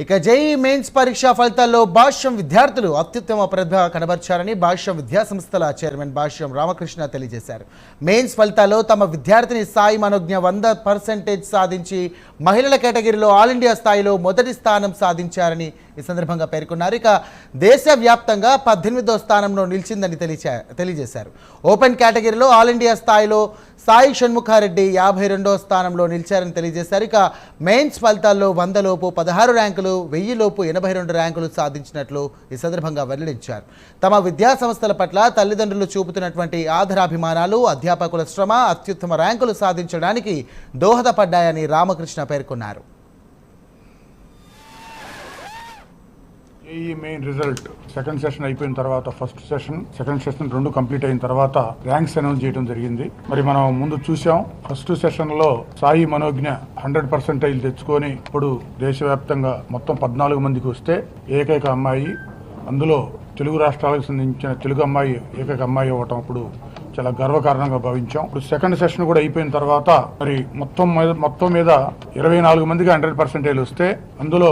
ఇక JEE mains పరీక్షా ఫలితాల్లో భాష్యం విద్యార్థులు అత్యుత్తమ ప్రతిభ కనబర్చారని భాష్యం విద్యాసంస్థల చైర్మన్ భాష్యం రామకృష్ణ తెలియజేశారు. మెయిన్స్ ఫలితాల్లో తమ విద్యార్థిని సాయి మనోజ్ఞ 100% సాధించి మహిళల కేటగిరీలో ఆల్ ఇండియా స్థాయిలో మొదటి స్థానం సాధించారని ఈ సందర్భంగా పేర్కొన్నారు. ఇక దేశవ్యాప్తంగా 18వ స్థానంలో నిలిచిందని తెలియజేశారు. ఓపెన్ కేటగిరీలో ఆల్ ఇండియా స్థాయిలో సాయి షణ్ముఖారెడ్డి 52వ స్థానంలో నిలిచారని తెలియజేశారు. ఇక మెయిన్స్ ఫలితాల్లో 100 లోపు 16 ర్యాంకులు, 1000 లోపు 82 ర్యాంకులు సాధించినట్లు ఈ సందర్భంగా వెల్లడించారు. తమ విద్యా సంస్థల పట్ల తల్లిదండ్రులు చూపుతున్నటువంటి ఆదరాభిమానాలు, అధ్యాపకుల శ్రమ అత్యుత్తమ ర్యాంకులు సాధించడానికి దోహదపడ్డాయని రామకృష్ణ పేర్కొన్నారు. ఈ మెయిన్ రిజల్ట్ సెకండ్ సెషన్ అయిపోయిన తర్వాత ఫస్ట్ సెషన్, సెకండ్ సెషన్ రెండు కంప్లీట్ అయిన తర్వాత ర్యాంక్స్ అనౌన్స్ చేయడం జరిగింది. మరి మనం ముందు చూసాం, ఫస్ట్ సెషన్ లో సాయి మనోజ్ఞ 100% తెచ్చుకొని ఇప్పుడు దేశవ్యాప్తంగా మొత్తం 14 మందికి వస్తే ఏకైక అమ్మాయి, అందులో తెలుగు రాష్ట్రాలకు సంబంధించిన తెలుగు అమ్మాయి ఏకైక అమ్మాయి అవ్వటం ఇప్పుడు చాలా గర్వకారణంగా భావించాం. ఇప్పుడు సెకండ్ సెషన్ కూడా అయిపోయిన తర్వాత మరి మొత్తం మీద 24 మందికి 100% వస్తే అందులో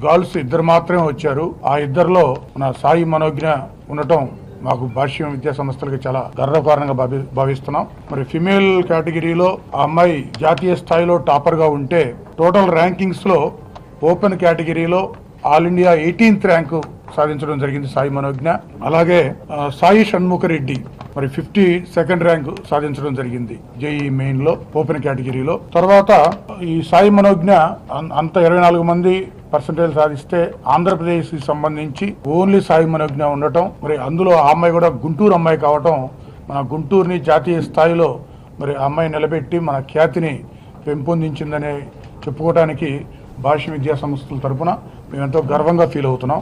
గర్ల్స్ 2 మాత్రమే వచ్చారు. ఆ 2లో మన సాయి మనోజ్ఞ ఉండటం మాకు భాష్యం విద్యా సంస్థలకి చాలా గర్వకారణంగా భావిస్తున్నాం. మరి ఫిమేల్ కేటగిరీలో ఆ అమ్మాయి జాతీయ స్థాయిలో టాపర్ గా ఉంటే టోటల్ ర్యాంకింగ్స్ లో ఓపెన్ కేటగిరీలో ఆల్ ఇండియా 18th ర్యాంకు సాధించడం జరిగింది సాయి మనోజ్ఞ. అలాగే సాయి షణ్ముఖరెడ్డి మరి 52nd ర్యాంకు సాధించడం జరిగింది జేఈ మెయిన్ లో ఓపెన్ కేటగిరీలో. తర్వాత ఈ సాయి మనోజ్ఞ అంత 24 మంది పర్సెంటేజ్ సాధిస్తే ఆంధ్రప్రదేశ్ కి సంబంధించి ఓన్లీ సాయి మనోజ్ఞ ఉండటం, మరి అందులో ఆ అమ్మాయి కూడా గుంటూరు అమ్మాయి కావటం, మన గుంటూరుని జాతీయ స్థాయిలో మరి ఆ అమ్మాయి నిలబెట్టి మన ఖ్యాతిని పెంపొందించిందనే చెప్పుకోవడానికి భాష్య విద్యా సంస్థల తరఫున మేము ఎంతో గర్వంగా ఫీల్ అవుతున్నాం.